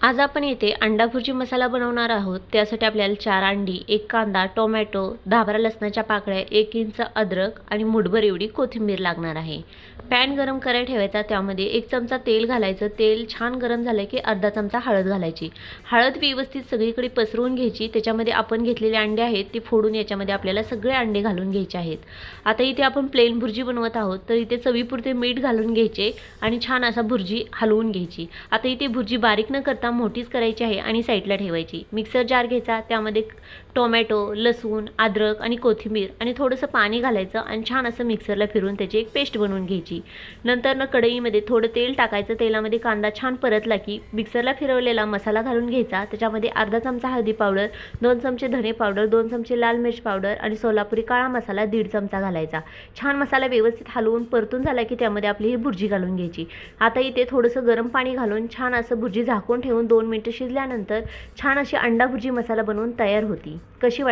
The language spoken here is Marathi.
आज आपण येथे अंडा भुर्जी मसाला बनवणार आहोत। त्यासाठी आपल्याला 4 अंडी, 1 कांदा, टोमॅटो, 10-12 लसणाच्या पाकळ्या, 1 इंच अद्रक आणि मुठभर एवढी कोथिंबीर लागणार आहे। पॅन गरम करायला ठेवायचा, त्यामध्ये 1 चमचा तेल घालायचं। तेल छान गरम झालं की अर्धा चमचा हळद घालायची। हळद व्यवस्थित सगळीकडे पसरवून घ्यायची। त्याच्यामध्ये आपण घेतलेले अंडे आहेत ते फोडून याच्यामध्ये आपल्याला सगळे अंडे घालून घ्यायचे आहेत। आता इथे आपण प्लेन भुर्जी बनवत आहोत, तर इथे चवीपुरते मीठ घालून घ्यायचे आणि छान असा भुर्जी हलवून घ्यायची। आता इथे भुर्जी बारीक न करता मोठीच करायची आहे आणि साईडला ठेवायची। मिक्सर जार घ्यायचा, त्यामध्ये टोमॅटो, लसूण, अद्रक आणि कोथिंबीर आणि थोडंसं पाणी घालायचं आणि छान असं मिक्सरला फिरवून त्याची एक पेस्ट बनवून घ्यायची। नंतर कढईमध्ये थोडं तेल टाकायचं। तेलामध्ये कांदा छान परतला की मिक्सरला फिरवलेला मसाला घालून घ्यायचा। त्याच्यामध्ये अर्धा चमचा हळदी पावडर, 2 चमचे धने पावडर, 2 चमचे लाल मिर्च पावडर आणि सोलापुरी काळा मसाला 1.5 चमचा घालायचा। छान मसाला व्यवस्थित हलवून परतून झाला की त्यामध्ये आपली ही भुर्जी घालून घ्यायची। आता इथे थोडंसं गरम पाणी घालून छान असं भुर्जी झाकून ठेवून 2 मिनिटं शिजल्यानंतर छान अशी अंडा भुर्जी मसाला बनवून तयार होती। कशी वाटते?